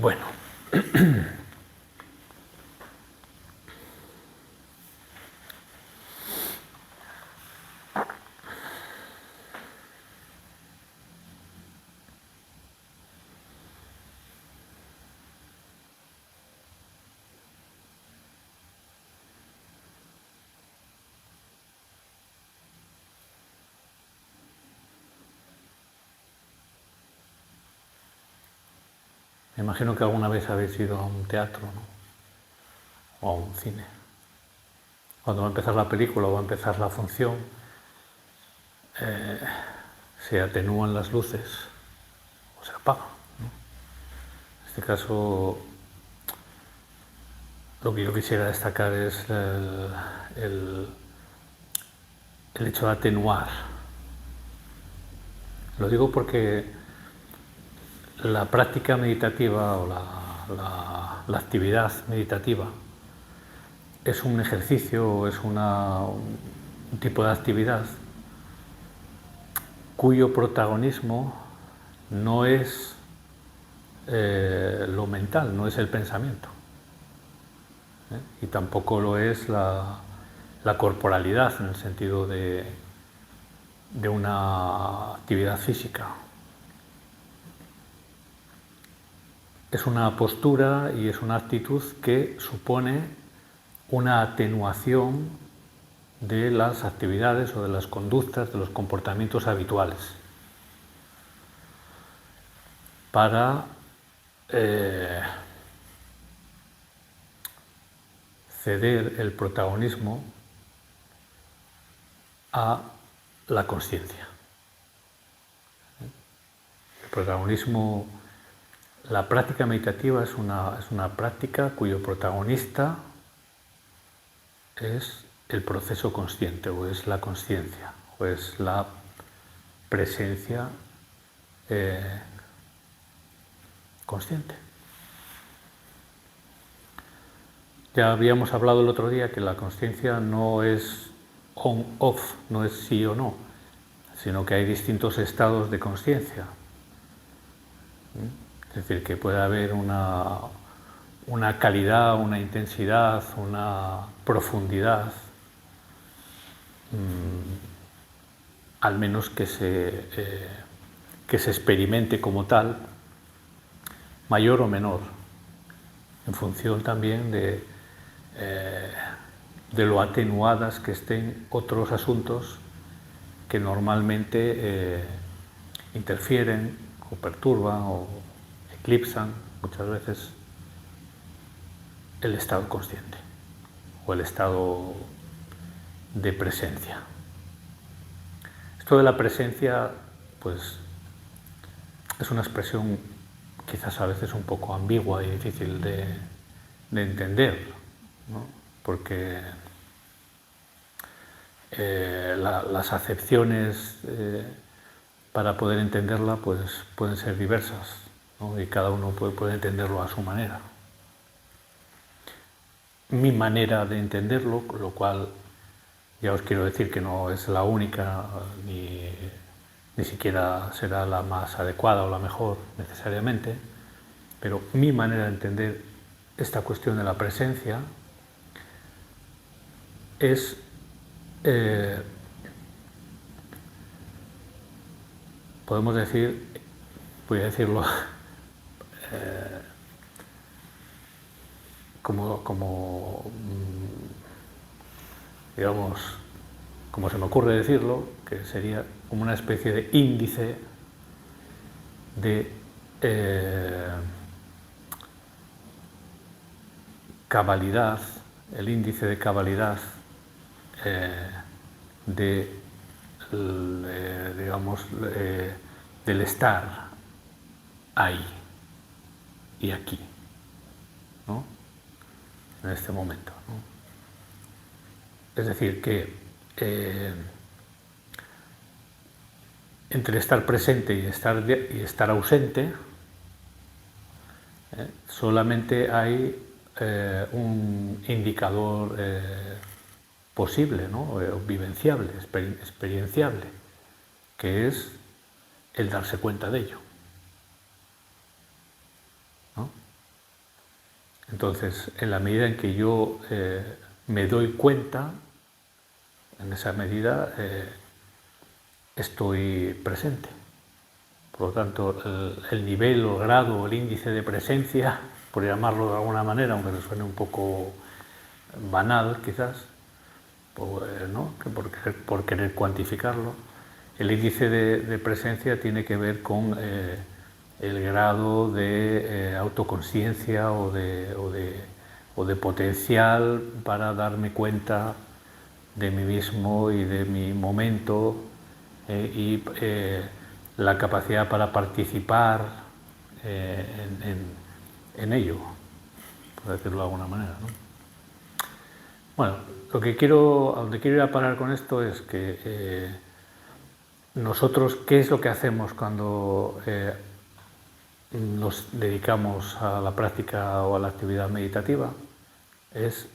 Bueno, me imagino que alguna vez habéis ido a un teatro, ¿no? O a un cine. Cuando va a empezar la película o va a empezar la función, se atenúan las luces o se apagan, ¿no? En este caso, lo que yo quisiera destacar es el hecho de atenuar. Lo digo porque la práctica meditativa o la actividad meditativa es un ejercicio, es un tipo de actividad cuyo protagonismo no es lo mental, no es el pensamiento, y tampoco lo es la corporalidad en el sentido de una actividad física. Es una postura y es una actitud que supone una atenuación de las actividades o de las conductas, de los comportamientos habituales, para ceder el protagonismo a la consciencia. El protagonismo, la práctica meditativa es una práctica cuyo protagonista es el proceso consciente, o es la consciencia, o es la presencia consciente. Ya habíamos hablado el otro día que la consciencia no es on-off, no es sí o no, sino que hay distintos estados de consciencia. Es decir, que puede haber una calidad, una intensidad, una profundidad, al menos que se experimente como tal, mayor o menor, en función también de lo atenuadas que estén otros asuntos que normalmente interfieren o perturban o eclipsan muchas veces el estado consciente o el estado de presencia. Esto de la presencia, pues, es una expresión quizás a veces un poco ambigua y difícil de entender, ¿no? Porque las acepciones para poder entenderla pues pueden ser diversas, ¿no? Y cada uno puede entenderlo a su manera. Mi manera de entenderlo, lo cual ya os quiero decir que no es la única ni siquiera será la más adecuada o la mejor necesariamente, pero mi manera de entender esta cuestión de la presencia es podemos decir, voy a decirlo digamos, como se me ocurre decirlo, que sería como una especie de índice de cabalidad, el índice de cabalidad digamos, del estar ahí y aquí, ¿no? En este momento, ¿no? Es decir, que entre estar presente y estar ausente, solamente hay un indicador posible, ¿no? Vivenciable, experienciable, que es el darse cuenta de ello, ¿no? Entonces, en la medida en que yo me doy cuenta, en esa medida estoy presente. Por lo tanto, el nivel o el grado o el índice de presencia, por llamarlo de alguna manera, aunque me suene un poco banal quizás, ¿no? por querer cuantificarlo, el índice de presencia tiene que ver con el grado de autoconsciencia o de potencial para darme cuenta de mí mismo y de mi momento y la capacidad para participar en ello, por decirlo de alguna manera, ¿no? Bueno, a donde quiero ir a parar con esto es que nosotros, ¿qué es lo que hacemos cuando nos dedicamos a la práctica o a la actividad meditativa? Es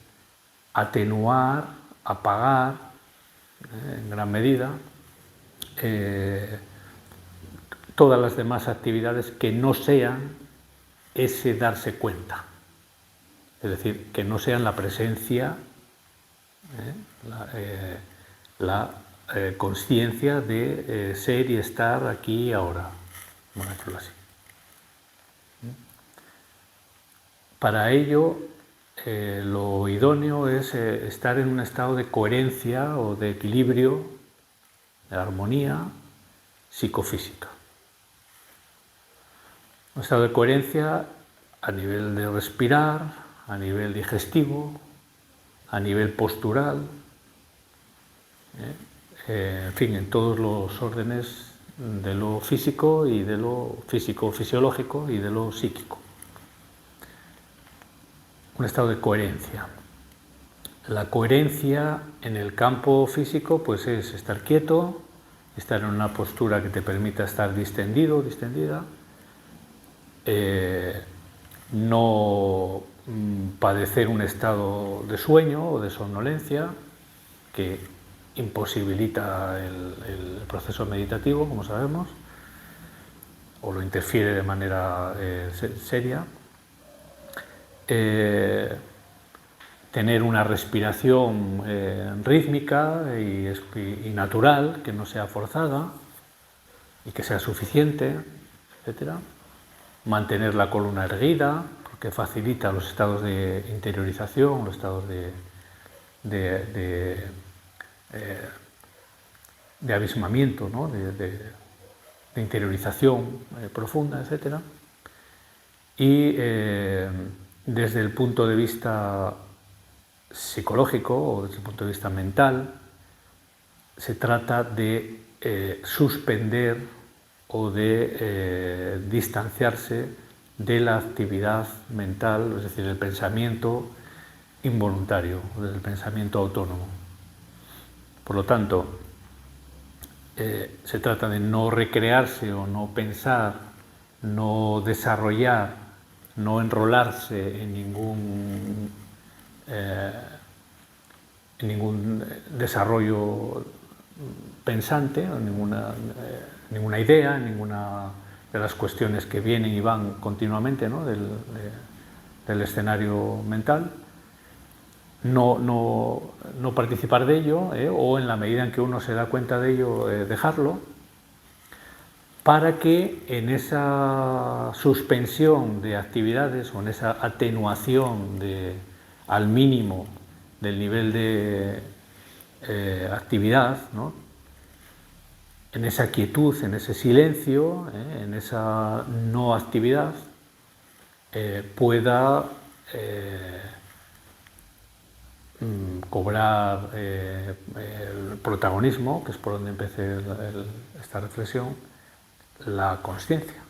atenuar, apagar, en gran medida, todas las demás actividades que no sean ese darse cuenta. Es decir, que no sean la presencia, la conciencia de ser y estar aquí y ahora, vamos a decirlo así. Para ello, lo idóneo es estar en un estado de coherencia o de equilibrio, de armonía psicofísica. Un estado de coherencia a nivel de respirar, a nivel digestivo, a nivel postural, en fin, en todos los órdenes de lo físico y de lo físico-fisiológico y de lo psíquico. Un estado de coherencia. La coherencia en el campo físico pues es estar quieto, estar en una postura que te permita estar distendido, distendida, no padecer un estado de sueño o de somnolencia que imposibilita el proceso meditativo, como sabemos, o lo interfiere de manera seria. Tener una respiración rítmica y natural, que no sea forzada y que sea suficiente, etc. Mantener la columna erguida, porque facilita los estados de interiorización, los estados de abismamiento, ¿no? de interiorización profunda, etc. Y desde el punto de vista psicológico o desde el punto de vista mental, se trata de suspender o de distanciarse de la actividad mental, es decir, el pensamiento involuntario, del pensamiento autónomo. Por lo tanto, se trata de no recrearse o no pensar, no desarrollar, no enrolarse en ningún desarrollo pensante, en ninguna idea, en ninguna de las cuestiones que vienen y van continuamente, ¿no? del escenario mental. No participar de ello, o en la medida en que uno se da cuenta de ello, dejarlo, para que en esa suspensión de actividades o en esa atenuación al mínimo del nivel de actividad, ¿no? En esa quietud, en ese silencio, en esa no actividad, pueda cobrar el protagonismo, que es por donde empecé esta reflexión, la consciencia,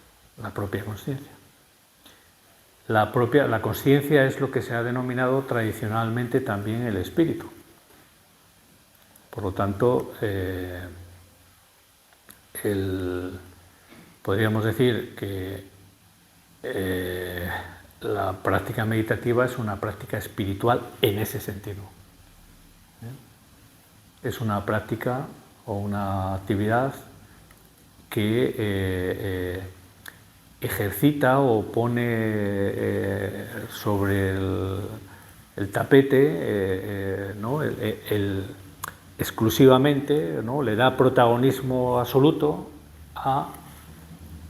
la propia consciencia. La consciencia es lo que se ha denominado tradicionalmente también el espíritu. Por lo tanto, podríamos decir que la práctica meditativa es una práctica espiritual en ese sentido. Es una práctica o una actividad que ejercita o pone sobre el tapete, ¿no? Exclusivamente, ¿no? Le da protagonismo absoluto a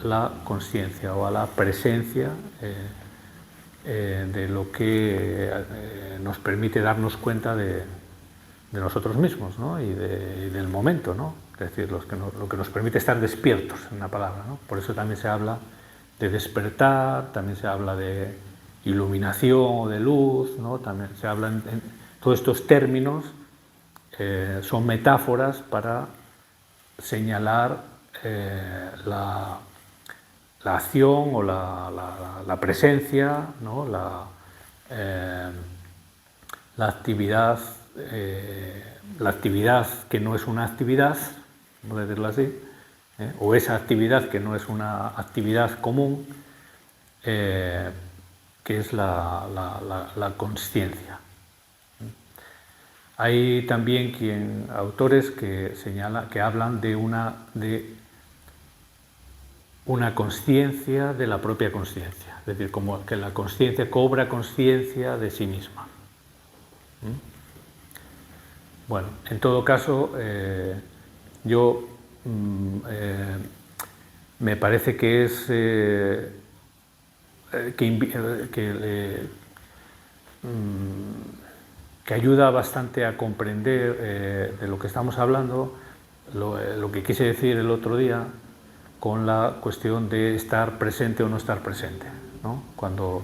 la consciencia o a la presencia de lo que nos permite darnos cuenta de nosotros mismos, ¿no? y del momento, ¿no? Es decir, lo que nos permite estar despiertos, en una palabra, ¿no? Por eso también se habla de despertar, también se habla de iluminación o de luz, ¿no? También se habla en todos estos términos, son metáforas para señalar la acción o la presencia, ¿no? La actividad que no es una actividad, vamos a decirlo así, o esa actividad que no es una actividad común, que es la consciencia. Hay también autores que hablan de una consciencia de la propia consciencia, es decir, como que la consciencia cobra consciencia de sí misma. Bueno, en todo caso, yo me parece que es que ayuda bastante a comprender de lo que estamos hablando, lo que quise decir el otro día con la cuestión de estar presente o no estar presente, ¿no? Cuando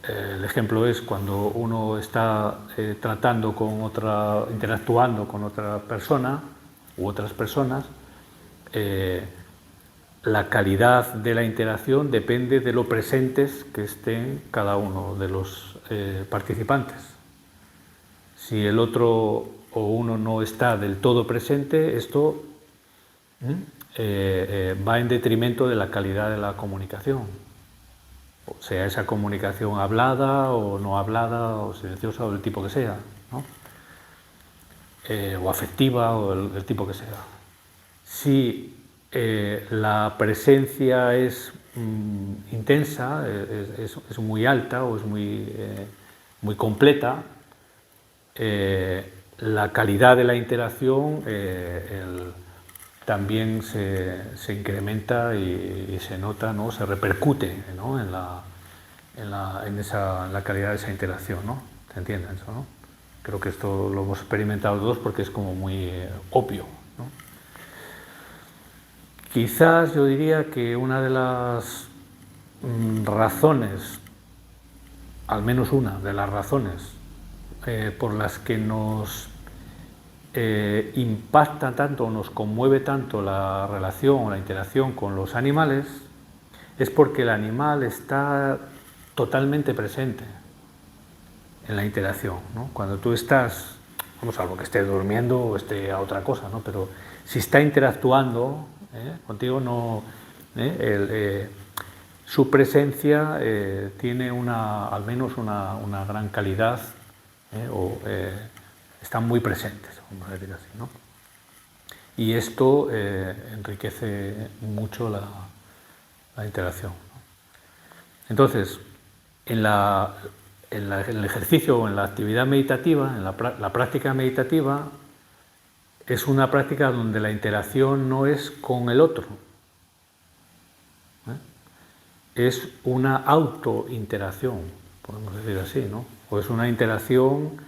el ejemplo es cuando uno está interactuando con otra persona u otras personas, la calidad de la interacción depende de lo presentes que estén cada uno de los participantes. Si el otro o uno no está del todo presente, esto va en detrimento de la calidad de la comunicación. O sea, esa comunicación hablada o no hablada o silenciosa o del tipo que sea, ¿no? O afectiva o el tipo que sea. Si la presencia es intensa, es muy alta o es muy completa, la calidad de la interacción también se incrementa y se nota, ¿no? Se repercute, ¿no? en la calidad de esa interacción, ¿no? ¿Se entiende eso, no? Creo que esto lo hemos experimentado todos porque es como muy obvio, ¿no? Quizás yo diría que una de las razones, al menos una de las razones por las que nos impacta tanto o nos conmueve tanto la relación o la interacción con los animales, es porque el animal está totalmente presente en la interacción, ¿no? Cuando tú estás, vamos, salvo que esté durmiendo o esté a otra cosa, ¿no? Pero si está interactuando contigo, no, su presencia tiene al menos una gran calidad, están muy presentes, vamos a decir así, ¿no? Y esto enriquece mucho la interacción, ¿no? Entonces, en el ejercicio o en la actividad meditativa, en la práctica meditativa, es una práctica donde la interacción no es con el otro, es una autointeracción, podemos decir así, ¿no? O es una interacción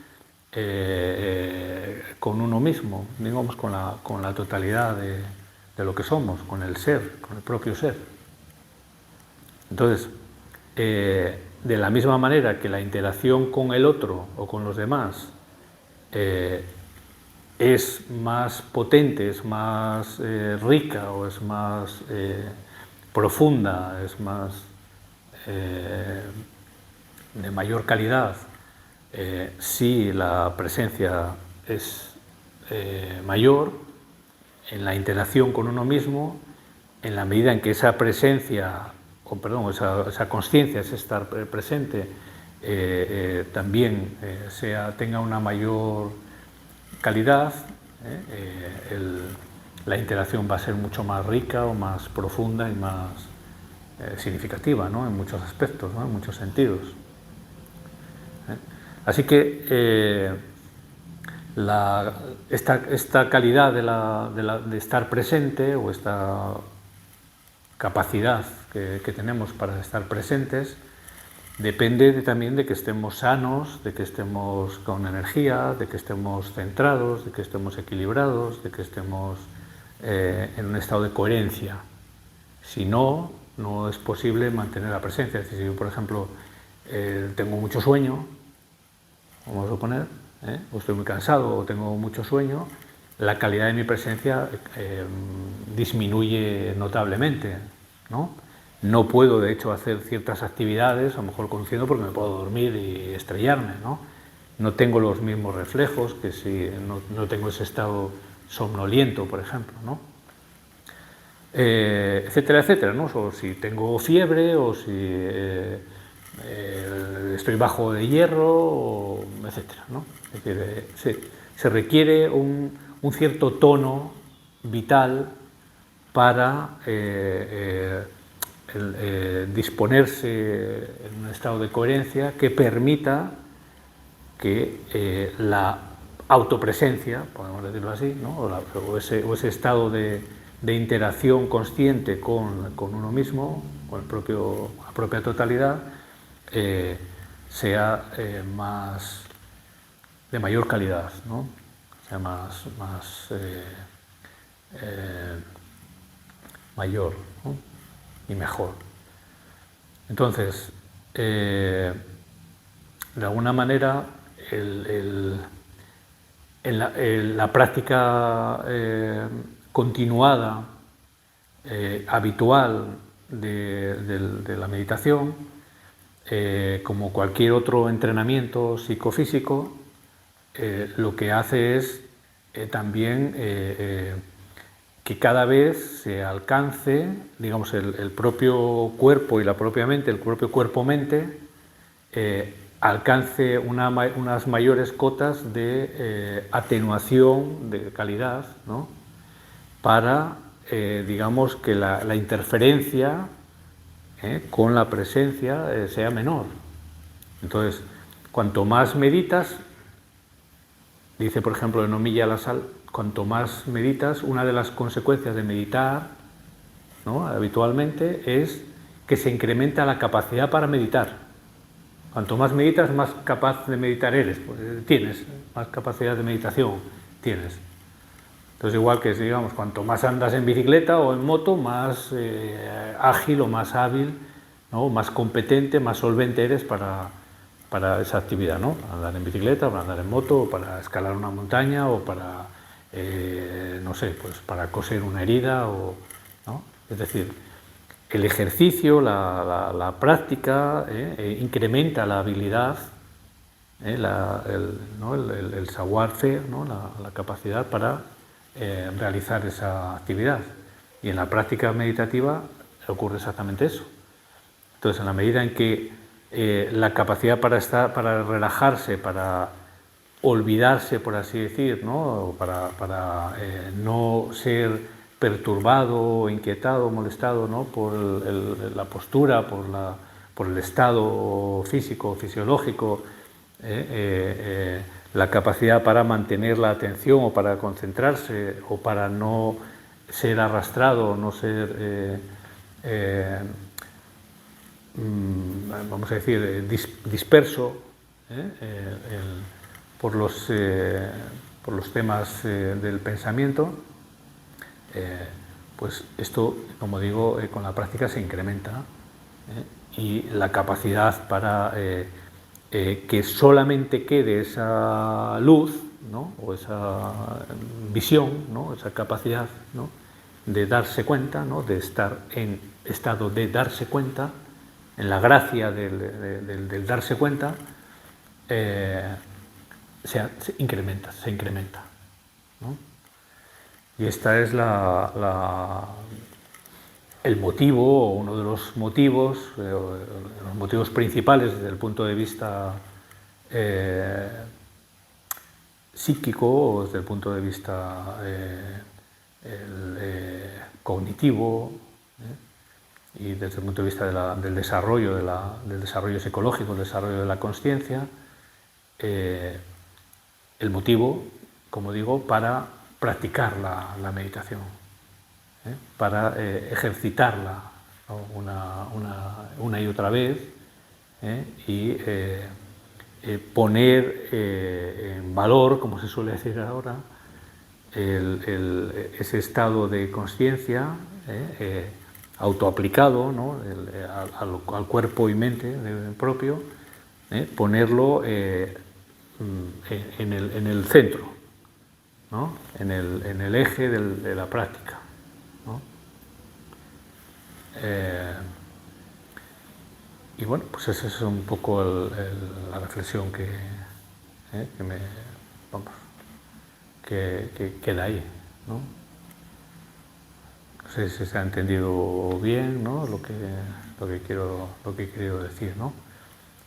con uno mismo, digamos, con la totalidad de lo que somos, con el ser, con el propio ser. Entonces, de la misma manera que la interacción con el otro o con los demás es más potente, es más rica o es más profunda, es más de mayor calidad, si la presencia es mayor en la interacción con uno mismo, en la medida en que esa presencia, esa consciencia, ese estar presente, también tenga una mayor calidad, la interacción va a ser mucho más rica o más profunda y significativa, ¿no? En muchos aspectos, ¿no? En muchos sentidos. Así que esta calidad de estar presente, o esta capacidad que tenemos para estar presentes, depende también de que estemos sanos, de que estemos con energía, de que estemos centrados, de que estemos equilibrados, de que estemos en un estado de coherencia. Si no, no es posible mantener la presencia. Es decir, si yo, por ejemplo, tengo mucho sueño, vamos a suponer, o estoy muy cansado o tengo mucho sueño, la calidad de mi presencia disminuye notablemente, ¿no? No puedo, de hecho, hacer ciertas actividades, a lo mejor conduciendo, porque me puedo dormir y estrellarme, ¿no? No tengo los mismos reflejos que si no tengo ese estado somnoliento, por ejemplo, ¿no? Etcétera, etcétera, ¿no? O si tengo fiebre, o si estoy bajo de hierro, etcétera, ¿no? Es decir, se requiere un cierto tono vital para disponerse en un estado de coherencia que permita que la autopresencia, podemos decirlo así, ¿no? o ese estado de interacción consciente con uno mismo, con la propia totalidad, sea de mayor calidad, ¿no? Sea más mayor, ¿no? Y mejor. Entonces, de alguna manera, la práctica continuada, habitual de la meditación, como cualquier otro entrenamiento psicofísico, lo que hace es también que cada vez se alcance, digamos, el propio cuerpo y la propia mente, el propio cuerpo-mente, alcance unas mayores cotas de atenuación de calidad, ¿no? Para, digamos, que la interferencia con la presencia sea menor. Entonces, cuanto más meditas, dice, por ejemplo, en Omilla la Sal, cuanto más meditas, una de las consecuencias de meditar, ¿no? Habitualmente, es que se incrementa la capacidad para meditar. Cuanto más meditas, más capaz de meditar eres, pues tienes, más capacidad de meditación tienes. Entonces, igual que, digamos, cuanto más andas en bicicleta o en moto, más ágil o más hábil, ¿no? Más competente, más solvente eres para esa actividad, ¿no? Para andar en bicicleta, para andar en moto, o para escalar una montaña, o para, no sé, pues para coser una herida, ¿no? Es decir, el ejercicio, la práctica incrementa la habilidad, el savoir-faire, ¿no? la capacidad para realizar esa actividad. Y en la práctica meditativa ocurre exactamente eso. Entonces, en la medida en que la capacidad para relajarse, para olvidarse, por así decir, ¿no? Para no ser perturbado, inquietado, molestado, ¿no? Por la postura, por el estado físico, fisiológico, la capacidad para mantener la atención o para concentrarse o para no ser arrastrado, no ser, vamos a decir, disperso por los temas del pensamiento, pues esto, como digo, con la práctica se incrementa, y la capacidad para que solamente quede esa luz, ¿no? O esa visión, ¿no? Esa capacidad, ¿no? De darse cuenta, ¿no? De estar en estado de darse cuenta, en la gracia del darse cuenta, se incrementa, ¿no? Y esta es el motivo, o uno de los motivos principales desde el punto de vista psíquico, o desde el punto de vista cognitivo, y desde el punto de vista del desarrollo, del desarrollo psicológico, del desarrollo de la consciencia, el motivo, como digo, para practicar la meditación, para ejercitarla, ¿no? una y otra vez, y poner en valor, como se suele decir ahora, ese estado de consciencia autoaplicado, ¿no? al cuerpo y mente propio, ponerlo en el centro, ¿no? en el eje de la práctica, ¿no? Y bueno, pues esa es un poco la reflexión que queda ahí, ¿no? No sé si se ha entendido bien, ¿no? lo que he querido decir, ¿no?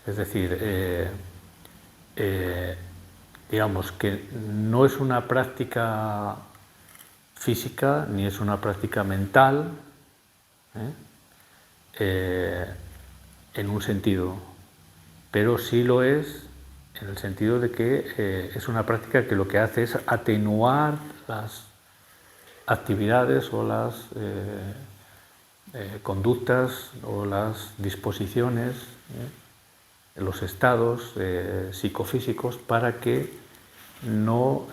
Es decir, digamos que no es una práctica física ni es una práctica mental, en un sentido, pero sí lo es en el sentido de que es una práctica que lo que hace es atenuar las actividades o las conductas o las disposiciones, los estados psicofísicos, para que no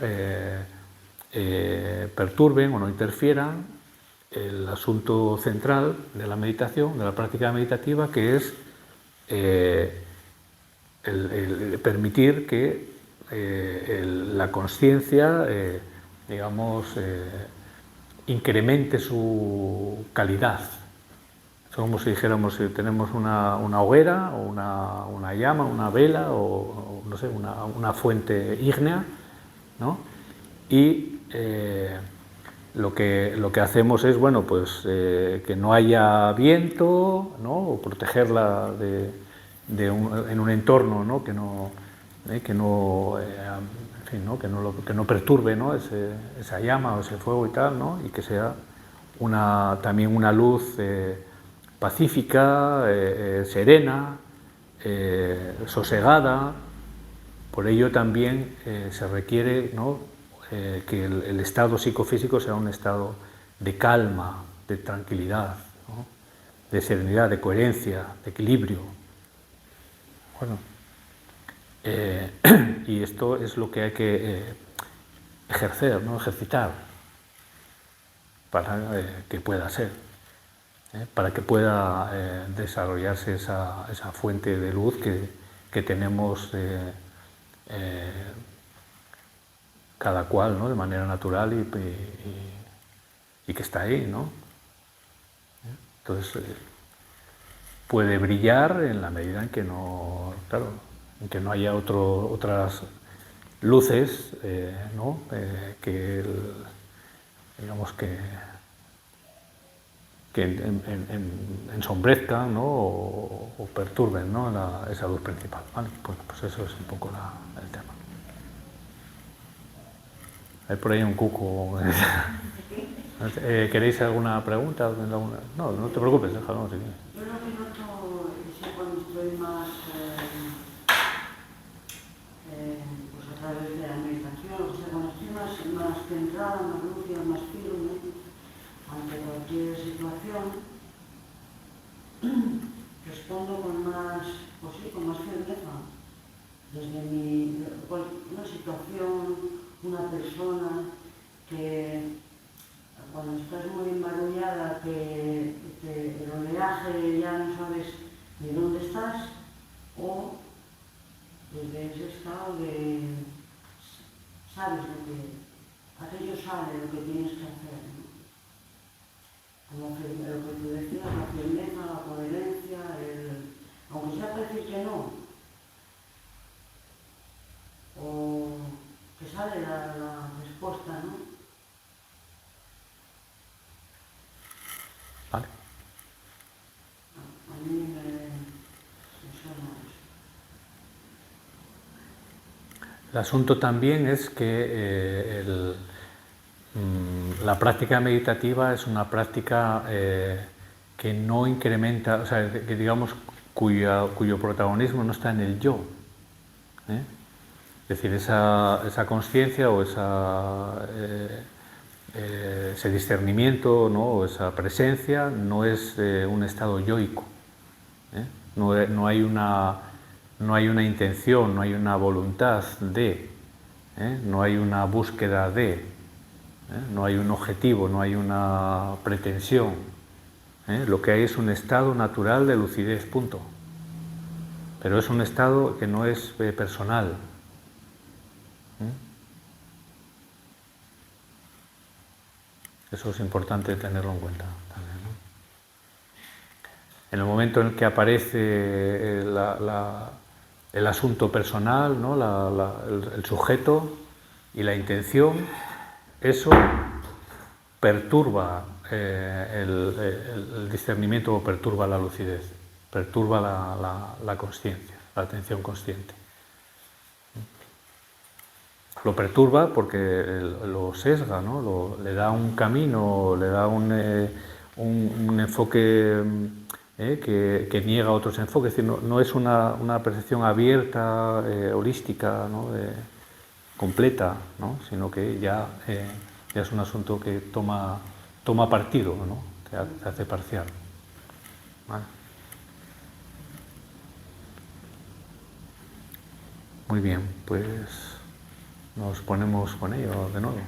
perturben o no interfieran el asunto central de la meditación, de la práctica meditativa, que es el permitir que la consciencia, digamos, incremente su calidad. Es como si dijéramos, si tenemos una hoguera o una llama, una vela o no sé, una fuente ígnea, ¿no? Y lo que hacemos es, bueno, pues que no haya viento, ¿no? O protegerla en un entorno, ¿no? Que no perturbe, ¿no? esa llama o ese fuego y tal, ¿no? Y que sea también una luz pacífica, serena, sosegada. Por ello también se requiere, ¿no? Que el estado psicofísico sea un estado de calma, de tranquilidad, ¿no? De serenidad, de coherencia, de equilibrio. Bueno, y esto es lo que hay que ejercer, ¿no? Ejercitar, para que pueda ser, para que pueda desarrollarse esa fuente de luz que tenemos cada cual, ¿no? De manera natural y que está ahí, ¿no? Entonces puede brillar en la medida en que no, claro, en que no haya otras luces, ¿no? Que digamos que ensombrezcan, ¿no? o perturben, ¿no? esa luz principal, ¿vale? Pues eso es un poco el tema. Hay por ahí un cuco. ¿Queréis alguna pregunta? No, no te preocupes, déjalo. Si quieres. Yo lo que noto es cuando estoy más pues a través de la meditación, o sea, cuando estoy más centrada, más lúcida, más firme ante cualquier situación, respondo con más, pues sí, con más firmeza. Desde una situación, una persona que cuando estás muy embarullada, que el oleaje ya no sabes ni dónde estás, o desde ese estado de sabes aquello sale lo que tienes que hacer, ¿no? Como lo que tú decías, la firmeza, la coherencia, aunque sea decir que no, o que sale la respuesta, ¿no? Vale. A mí me suena eso. El asunto también es que la práctica meditativa es una práctica que no incrementa, o sea, que digamos cuyo protagonismo no está en el yo. Es decir, esa conciencia o ese discernimiento, ¿no? O esa presencia no es un estado yoico. No hay una intención, no hay una voluntad de, no hay una búsqueda de, no hay un objetivo, no hay una pretensión. Lo que hay es un estado natural de lucidez, punto. Pero es un estado que no es personal. Eso es importante tenerlo en cuenta también, ¿no? En el momento en el que aparece el asunto personal, ¿no? El sujeto y la intención, eso perturba el discernimiento o perturba la lucidez, perturba la consciencia, la atención consciente. Lo perturba porque lo sesga, ¿no? Le da un camino, le da un enfoque que niega otros enfoques. Es decir, no es una percepción abierta, holística, ¿no? Completa, ¿no? Sino que ya es un asunto que toma partido, ¿no? Se hace parcial. ¿Vale? Muy bien, pues nos ponemos con ello de nuevo.